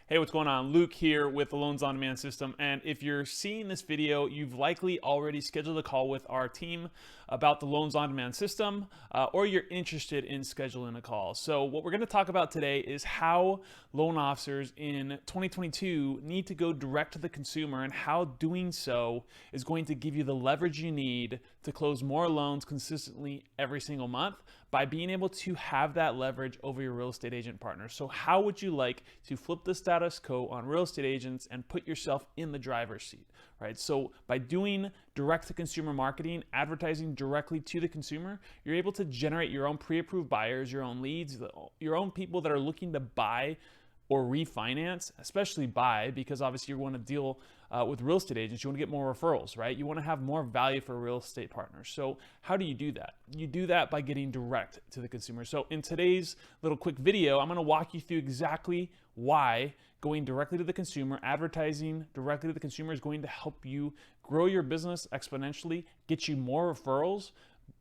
Hey, what's going on? Luke here with the Loans on Demand system. And if you're seeing this video, you've likely already scheduled a call with our team about the Loans on Demand system, or you're interested in scheduling a call. So what we're going to talk about today is how loan officers in 2022 need to go direct to the consumer and how doing so is going to give you the leverage you need to close more loans consistently every single month by being able to have that leverage over your real estate agent partner. So how would you like to flip the status quo on real estate agents and put yourself in the driver's seat, right? So by doing direct to consumer marketing, advertising directly to the consumer, you're able to generate your own pre-approved buyers, your own leads, your own people that are looking to buy or refinance, especially buy, because obviously you want to deal with real estate agents. You want to get more referrals, right? You want to have more value for real estate partners. So how do you do that? You do that by getting direct to the consumer. So in today's little quick video, I'm going to walk you through exactly why going directly to the consumer, advertising directly to the consumer is going to help you grow your business exponentially, get you more referrals,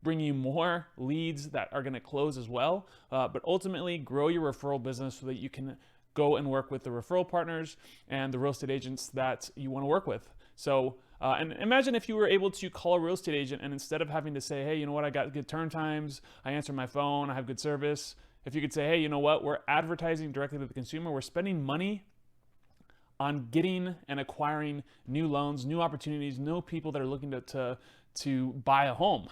bring you more leads that are going to close as well, but ultimately grow your referral business so that you can go and work with the referral partners and the real estate agents that you want to work with. So, and imagine if you were able to call a real estate agent and instead of having to say, hey, you know what, I got good turn times, I answer my phone, I have good service. If you could say, hey, you know what, we're advertising directly to the consumer, we're spending money on getting and acquiring new loans, new opportunities, new people that are looking to buy a home.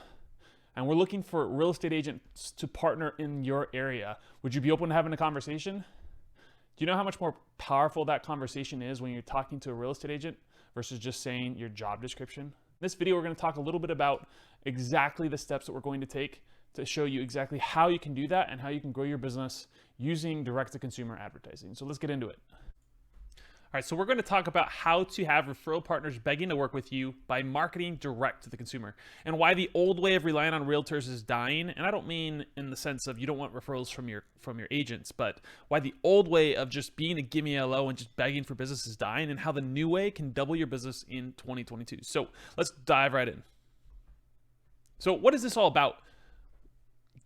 And we're looking for real estate agents to partner in your area. Would you be open to having a conversation? Do you know how much more powerful that conversation is when you're talking to a real estate agent versus just saying your job description? In this video, we're going to talk a little bit about exactly the steps that we're going to take to show you exactly how you can do that and how you can grow your business using direct-to-consumer advertising. So let's get into it. All right, so we're going to talk about how to have referral partners begging to work with you by marketing direct to the consumer, and why the old way of relying on realtors is dying. And I don't mean in the sense of you don't want referrals from your agents, but why the old way of just being a gimme a low and just begging for business is dying, and how the new way can double your business in 2022. So let's dive right in. So what is this all about?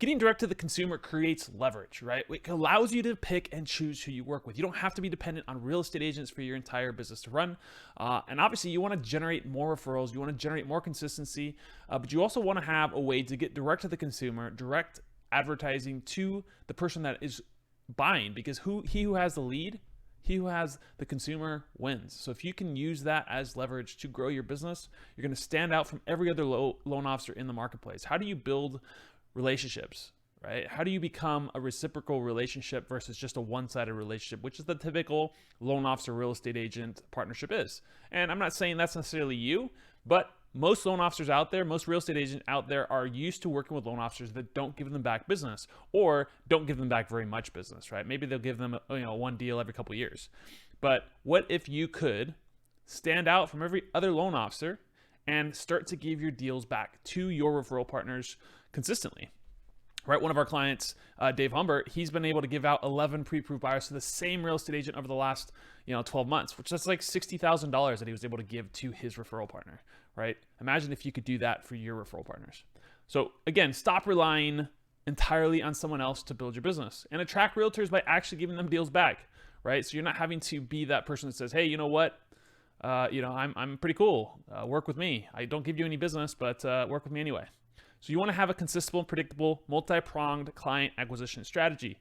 Getting direct to the consumer creates leverage, right? It allows you to pick and choose who you work with. You don't have to be dependent on real estate agents for your entire business to run. And obviously, you want to generate more referrals. You want to generate more consistency, but you also want to have a way to get direct to the consumer, direct advertising to the person that is buying, because he who has the lead, he who has the consumer wins. So if you can use that as leverage to grow your business, you're going to stand out from every other loan officer in the marketplace. How do you build relationships, right? How do you become a reciprocal relationship versus just a one-sided relationship, which is the typical loan officer real estate agent partnership is? And I'm not saying that's necessarily you, but most loan officers out there, most real estate agents out there are used to working with loan officers that don't give them back business or don't give them back very much business, right? Maybe they'll give them one deal every couple of years. But what if you could stand out from every other loan officer and start to give your deals back to your referral partners consistently, right? One of our clients, Dave Humbert, he's been able to give out 11 pre-approved buyers to the same real estate agent over the last 12 months, which is like $60,000 that he was able to give to his referral partner, right? Imagine if you could do that for your referral partners. So again, stop relying entirely on someone else to build your business and attract realtors by actually giving them deals back, right? So you're not having to be that person that says, hey, you know what? I'm pretty cool. Work with me. I don't give you any business, but work with me anyway. So you want to have a consistent, predictable, multi-pronged client acquisition strategy.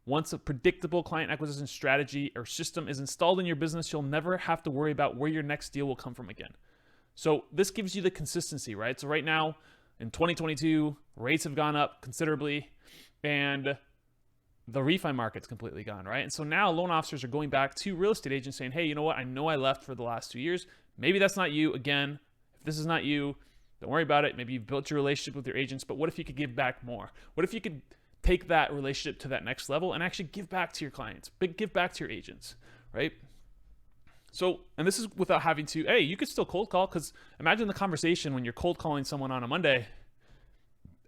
Once a predictable client acquisition strategy or system is installed in your business, you'll never have to worry about where your next deal will come from again. So this gives you the consistency, right? So right now in 2022, rates have gone up considerably and the refi market's completely gone, right? And so now loan officers are going back to real estate agents saying, hey, you know what? I know I left for the last 2 years. Maybe that's not you. Again, if this is not you, don't worry about it. Maybe you've built your relationship with your agents, but what if you could give back more? What if you could take that relationship to that next level and actually give back to your clients, give back to your agents, right? So, and this is without having to, hey, you could still cold call, because imagine the conversation when you're cold calling someone on a Monday,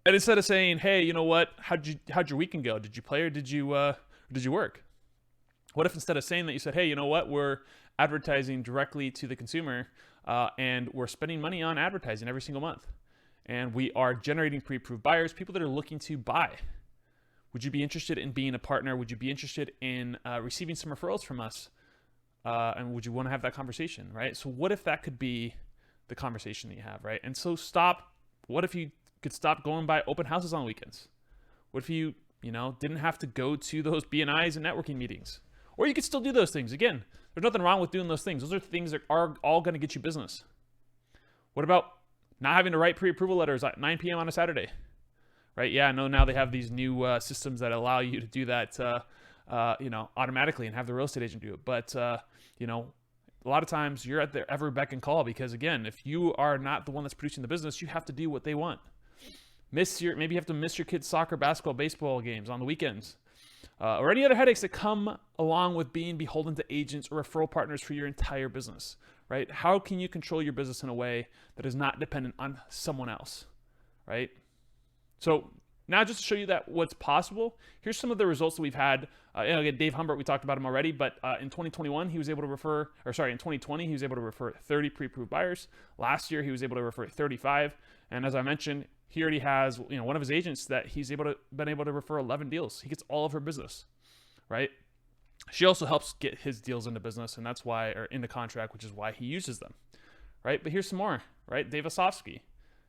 and instead of saying, hey, you know what, how'd your weekend go? Did you play or did you work? What if instead of saying that you said, hey, you know what, we're advertising directly to the consumer and we're spending money on advertising every single month, and we are generating pre-approved buyers, people that are looking to buy. Would you be interested in being a partner? Would you be interested in receiving some referrals from us And would you want to have that conversation, right? So what if that could be the conversation that you have, right? And so what if you could stop going by open houses on weekends? What if you didn't have to go to those BNIs and networking meetings? Or you could still do those things. Again, there's nothing wrong with doing those things. Those are things that are all going to get you business. What about not having to write pre-approval letters at 9 p.m. on a Saturday? Right? Yeah, I know now they have these new systems that allow you to do that, automatically and have the real estate agent do it. But, a lot of times you're at their every beck and call because, again, if you are not the one that's producing the business, you have to do what they want. Maybe you have to miss your kids' soccer, basketball, baseball games on the weekends, or any other headaches that come along with being beholden to agents or referral partners for your entire business, right? How can you control your business in a way that is not dependent on someone else, right? So now just to show you that what's possible, here's some of the results that we've had. Again, Dave Humbert, we talked about him already, but in 2020, he was able to refer 30 pre-approved buyers. Last year, he was able to refer 35. And as I mentioned, he already has, one of his agents that he's been able to refer 11 deals. He gets all of her business, right? She also helps get his deals into business, and that's why, or into contract, which is why he uses them, right? But here's some more, right? Dave Osofsky,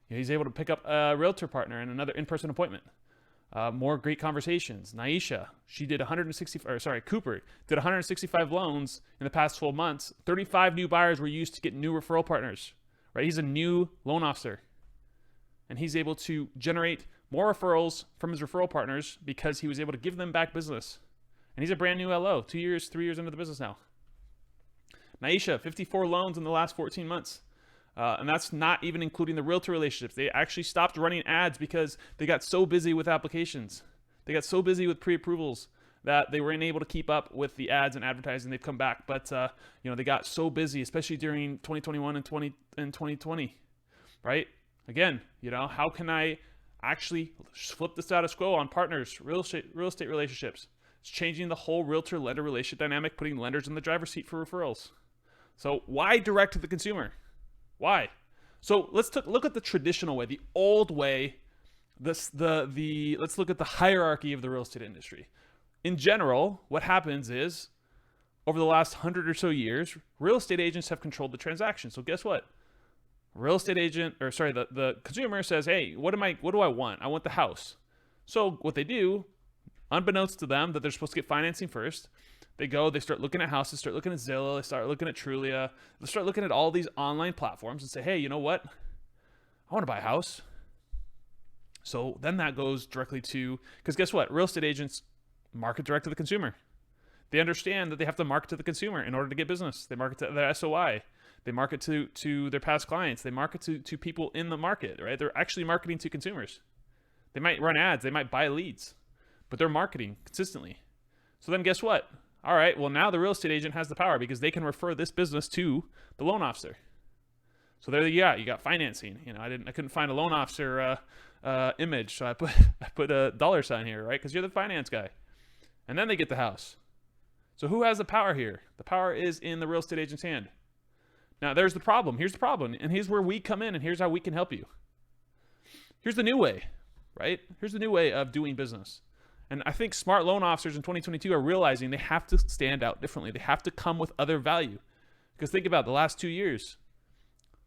he's able to pick up a realtor partner and another in-person appointment. More great conversations. Naisha, Cooper did 165 loans in the past 12 months. 35 new buyers were used to get new referral partners, right? He's a new loan officer, and he's able to generate more referrals from his referral partners because he was able to give them back business. And he's a brand new LO, 3 years into the business now. Naisha, 54 loans in the last 14 months. And that's not even including the realtor relationships. They actually stopped running ads because they got so busy with applications. They got so busy with pre-approvals that they weren't able to keep up with the ads and advertising. They've come back, but they got so busy, especially during 2021 and 2020, right? Again, how can I actually flip the status quo on partners, real estate relationships? It's changing the whole realtor-lender relationship dynamic, putting lenders in the driver's seat for referrals. So why direct to the consumer? Why? So let's look at the traditional way, the old way. Let's look at the hierarchy of the real estate industry. In general, what happens is, over the last 100 or so years, real estate agents have controlled the transaction. So guess what? The consumer says, "Hey, what do I want? I want the house." So what they do, unbeknownst to them, that they're supposed to get financing first. They start looking at houses, start looking at Zillow, they start looking at Trulia, they start looking at all these online platforms and say, "Hey, you know what? I want to buy a house." So then that goes directly because guess what? Real estate agents market direct to the consumer. They understand that they have to market to the consumer in order to get business. They market to their SOI. They market to their past clients. They market to people in the market, right? They're actually marketing to consumers. They might run ads. They might buy leads, but they're marketing consistently. So then guess what? All right, well, now the real estate agent has the power because they can refer this business to the loan officer. So there you got financing. I couldn't find a loan officer image, so I put a dollar sign here, right? Because you're the finance guy. And then they get the house. So who has the power here? The power is in the real estate agent's hand. Now, there's the problem. Here's the problem, and here's where we come in, and here's how we can help you. Here's the new way, right? Here's the new way of doing business. And I think smart loan officers in 2022 are realizing they have to stand out differently. They have to come with other value. Because think about the last 2 years.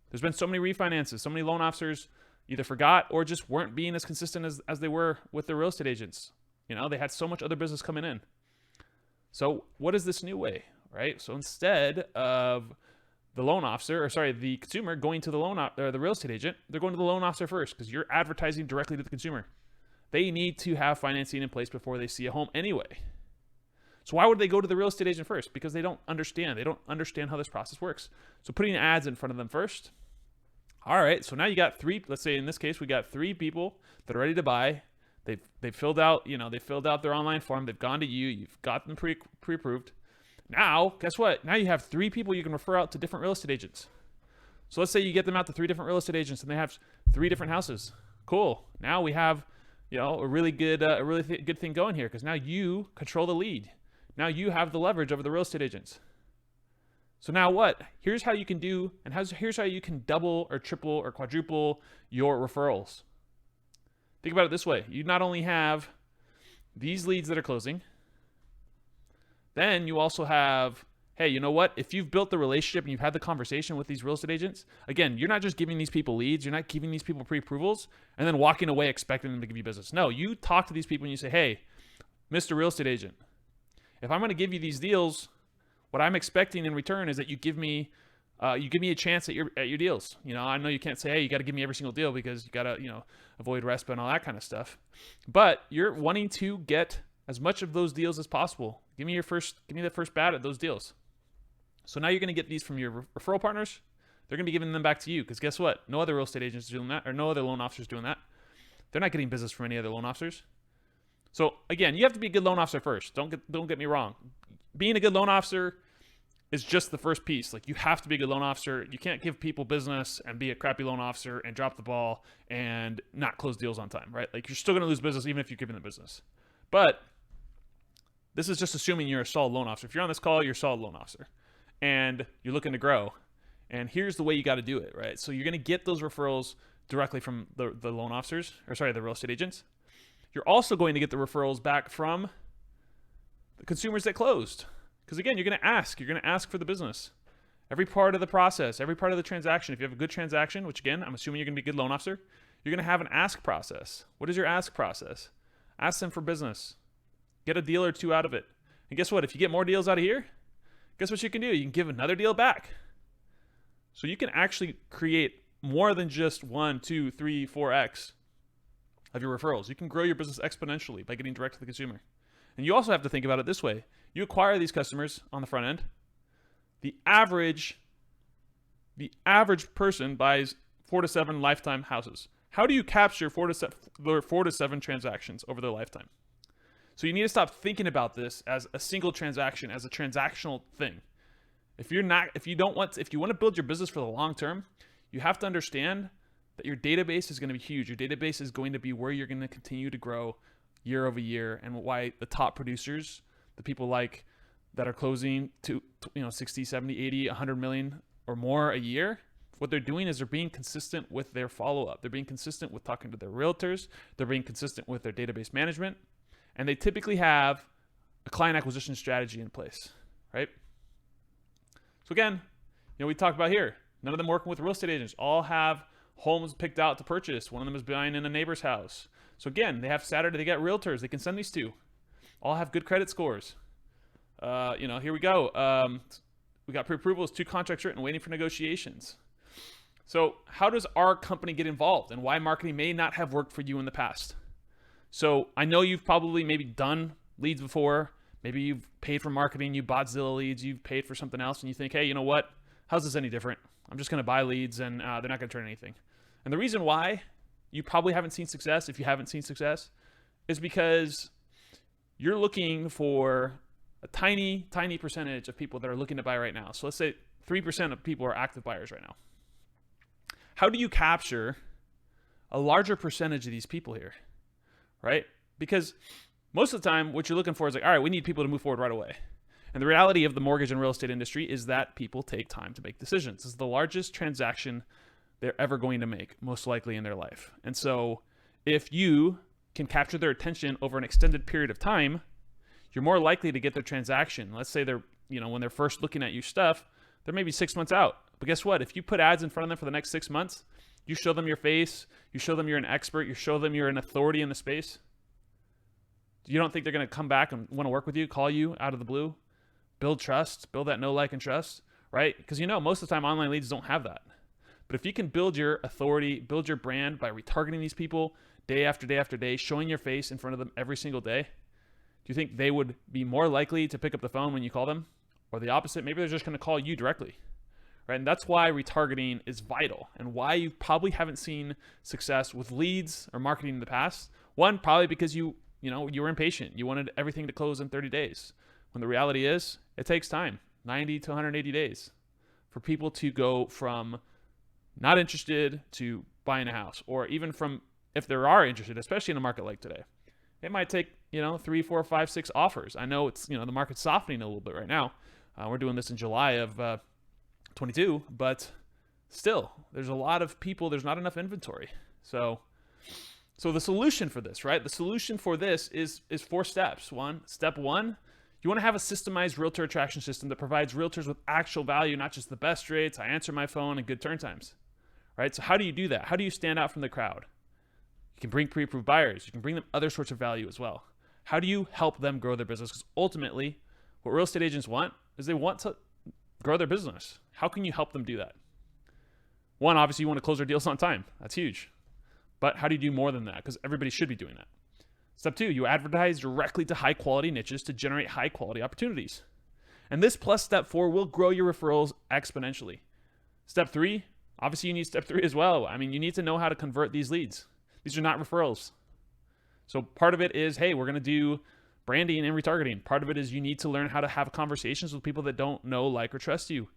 There's been so many refinances. So many loan officers either forgot or just weren't being as consistent as they were with their real estate agents. They had so much other business coming in. So what is this new way, right? So instead of the consumer going to the the real estate agent, they're going to the loan officer first because you're advertising directly to the consumer. They need to have financing in place before they see a home anyway. So why would they go to the real estate agent first? Because they don't understand. They don't understand how this process works. So putting ads in front of them first. All right, so now you got let's say in this case, we got 3 people that are ready to buy. They've filled out, their online form. They've gone to you. You've got them pre-approved. Now, guess what? Now you have 3 people you can refer out to different real estate agents. So let's say you get them out to 3 different real estate agents and they have 3 different houses. Cool. Now we have a really good thing going here because now you control the lead. Now you have the leverage over the real estate agents. So now what? Here's how you can do, and here's how you can double or triple or quadruple your referrals. Think about it this way. You not only have these leads that are closing, then you also have hey, you know what? If you've built the relationship and you've had the conversation with these real estate agents, again, you're not just giving these people leads, you're not giving these people pre-approvals and then walking away expecting them to give you business. No, you talk to these people and you say, hey, Mr. Real Estate Agent, if I'm going to give you these deals, what I'm expecting in return is that you give me a chance at your deals. I know you can't say, hey, you got to give me every single deal because you got to, avoid RESPA and all that kind of stuff. But you're wanting to get as much of those deals as possible. Give me the first bat at those deals. So now you're going to get these from your referral partners. They're going to be giving them back to you because guess what? No other real estate agents are doing that, or no other loan officers doing that. They're not getting business from any other loan officers. So again, you have to be a good loan officer first. Don't get me wrong. Being a good loan officer is just the first piece. Like, you have to be a good loan officer. You can't give people business and be a crappy loan officer and drop the ball and not close deals on time, right? Like, you're still going to lose business even if you're giving the business. But this is just assuming you're a solid loan officer. If you're on this call, you're a solid loan officer and you're looking to grow. And here's the way you got to do it, right? So you're going to get those referrals directly from the loan officers, the real estate agents. You're also going to get the referrals back from the consumers that closed. Because again, you're going to ask for the business. Every part of the process, every part of the transaction, if you have a good transaction, which again, I'm assuming you're going to be a good loan officer, you're going to have an ask process. What is your ask process? Ask them for business. Get a deal or two out of it. And guess what? If you get more deals out of here, guess what you can do? You can give another deal back. So you can actually create more than just 1, 2, 3, 4x of your referrals. You can grow your business exponentially by getting direct to the consumer. And you also have to think about it this way. You acquire these customers on the front end. The average person buys 4 to 7 lifetime houses. How do you capture 4 to 7 transactions over their lifetime? So you need to stop thinking about this as a single transaction, as a transactional thing. If you want to build your business for the long term, you have to understand that your database is going to be huge. Your database is going to be where you're going to continue to grow year over year, and why the top producers, the people like that are closing to 60, 70, 80, 100 million or more a year, what they're doing is they're being consistent with their follow-up. They're being consistent with talking to their realtors. They're being consistent with their database management. And they typically have a client acquisition strategy in place, right? So again, we talked about here, none of them working with real estate agents, all have homes picked out to purchase. One of them is buying in a neighbor's house. So again, they got realtors they can send these to. All have good credit scores. Here we go. We got pre-approvals, 2 contracts written, waiting for negotiations. So how does our company get involved, and why marketing may not have worked for you in the past? So I know you've probably maybe done leads before. Maybe you've paid for marketing, you bought Zillow leads, you've paid for something else, and you think, hey, you know what? How's this any different? I'm just going to buy leads and they're not going to turn anything. And the reason why you probably haven't seen success, if you haven't seen success, is because you're looking for a tiny, tiny percentage of people that are looking to buy right now. So let's say 3% of people are active buyers right now. How do you capture a larger percentage of these people here, right? Because most of the time, what you're looking for is like, all right, we need people to move forward right away. And the reality of the mortgage and real estate industry is that people take time to make decisions. This is the largest transaction they're ever going to make, most likely in their life. And so if you can capture their attention over an extended period of time, you're more likely to get their transaction. Let's say they're, when they're first looking at your stuff, they're maybe 6 months out. But guess what? If you put ads in front of them for the next 6 months, you show them your face, you show them you're an expert, you show them you're an authority in the space, you don't think they're going to come back and want to work with you, call you out of the blue, build trust, build that know, like, and trust, right? Because most of the time online leads don't have that. But if you can build your authority, build your brand by retargeting these people day after day after day, showing your face in front of them every single day, do you think they would be more likely to pick up the phone when you call them? Or the opposite, maybe they're just going to call you directly, right? And that's why retargeting is vital, and why you probably haven't seen success with leads or marketing in the past. One, probably because you were impatient. You wanted everything to close in 30 days. When the reality is, it takes time, 90 to 180 days, for people to go from not interested to buying a house, or even from, if they are interested, especially in a market like today, it might take 3, 4, 5, 6 offers. I know it's the market's softening a little bit right now. We're doing this in July of 22, but still, there's a lot of people. There's not enough inventory. So the solution for this, right? The solution for this is 4 steps. Step one, You want to have a systemized realtor attraction system that provides realtors with actual value, not just the best rates, I answer my phone, and good turn times, right? So how do you do that? How do you stand out from the crowd? You can bring pre-approved buyers. You can bring them other sorts of value as well. How do you help them grow their business? Because ultimately, what real estate agents want is they want to grow their business. How can you help them do that? One, obviously, you want to close their deals on time. That's huge. But how do you do more than that? Because everybody should be doing that. Step 2, you advertise directly to high-quality niches to generate high-quality opportunities. And this plus step 4 will grow your referrals exponentially. Step 3, obviously you need step 3 as well. I mean, you need to know how to convert these leads. These are not referrals. So part of it is, hey, we're going to do branding and retargeting. Part of it is you need to learn how to have conversations with people that don't know, like, or trust you.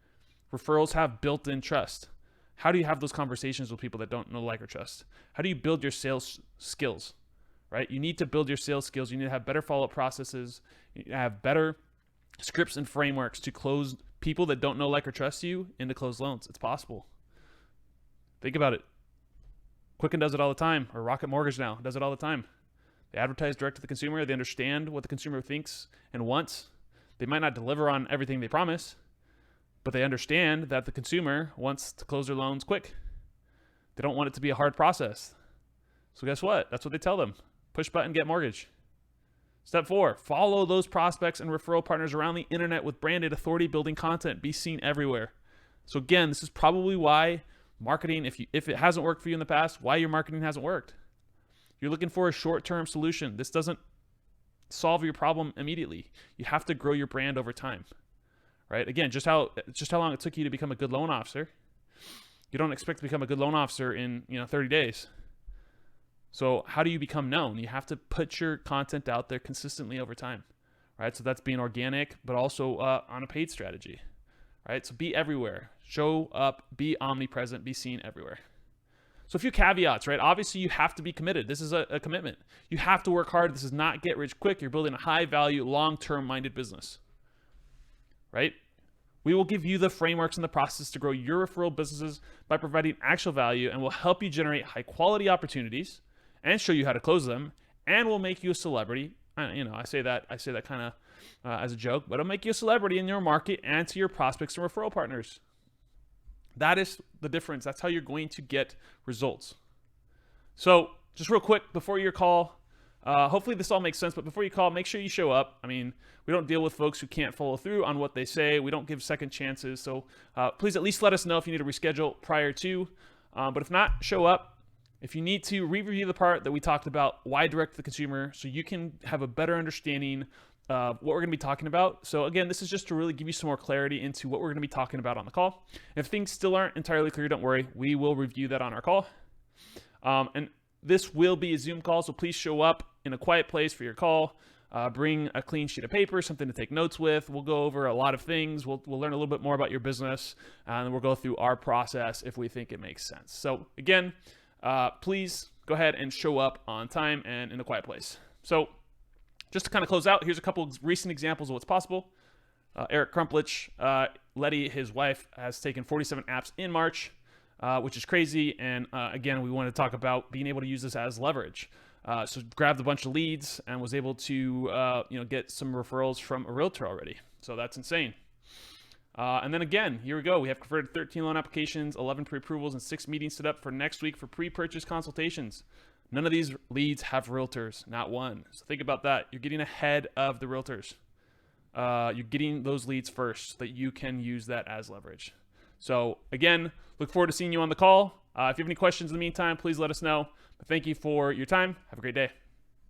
Referrals have built-in trust. How do you have those conversations with people that don't know, like, or trust? How do you build your sales skills, right? You need to build your sales skills. You need to have better follow-up processes. You need to have better scripts and frameworks to close people that don't know, like, or trust you into closed loans. It's possible. Think about it. Quicken does it all the time, or Rocket Mortgage now does it all the time. They advertise direct to the consumer. They understand what the consumer thinks and wants. They might not deliver on everything they promise, but they understand that the consumer wants to close their loans quick. They don't want it to be a hard process. So guess what? That's what they tell them. Push button, get mortgage. Step 4, follow those prospects and referral partners around the internet with branded authority building content. Be seen everywhere. So again, this is probably why marketing, if it hasn't worked for you in the past, why your marketing hasn't worked. You're looking for a short-term solution. This doesn't solve your problem immediately. You have to grow your brand over time, right? Again, just how long it took you to become a good loan officer. You don't expect to become a good loan officer in 30 days. So how do you become known? You have to put your content out there consistently over time, right? So that's being organic, but also on a paid strategy, right? So be everywhere. Show up, be omnipresent, be seen everywhere. So a few caveats, right? Obviously, you have to be committed. This is a commitment. You have to work hard. This is not get rich quick. You're building a high-value, long-term minded business, right? We will give you the frameworks and the process to grow your referral businesses by providing actual value, and will help you generate high-quality opportunities and show you how to close them, and will make you a celebrity. I say that kind of as a joke, but it'll make you a celebrity in your market and to your prospects and referral partners. That is the difference. That's how you're going to get results. So just real quick before your call, hopefully this all makes sense, but before you call, make sure you show up. I mean, we don't deal with folks who can't follow through on what they say. We don't give second chances. So please at least let us know if you need to reschedule prior to. But if not, show up. If you need to re-review the part that we talked about, why direct to the consumer, so you can have a better understanding what we're going to be talking about. So again, this is just to really give you some more clarity into what we're going to be talking about on the call. If things still aren't entirely clear, don't worry. We will review that on our call. And this will be a Zoom call, so please show up in a quiet place for your call. Bring a clean sheet of paper, something to take notes with. We'll go over a lot of things. We'll learn a little bit more about your business, and we'll go through our process if we think it makes sense. So again, please go ahead and show up on time and in a quiet place. So just to kind of close out, here's a couple of recent examples of what's possible. Eric Crumplich, Letty, his wife, has taken 47 apps in March, which is crazy. And again, we want to talk about being able to use this as leverage. So grabbed a bunch of leads and was able to get some referrals from a realtor already. So that's insane. And then again, here we go. We have converted 13 loan applications, 11 pre-approvals, and 6 meetings set up for next week for pre-purchase consultations. None of these leads have realtors, not one. So think about that. You're getting ahead of the realtors. You're getting those leads first so that you can use that as leverage. So again, look forward to seeing you on the call. If you have any questions in the meantime, please let us know. But thank you for your time. Have a great day.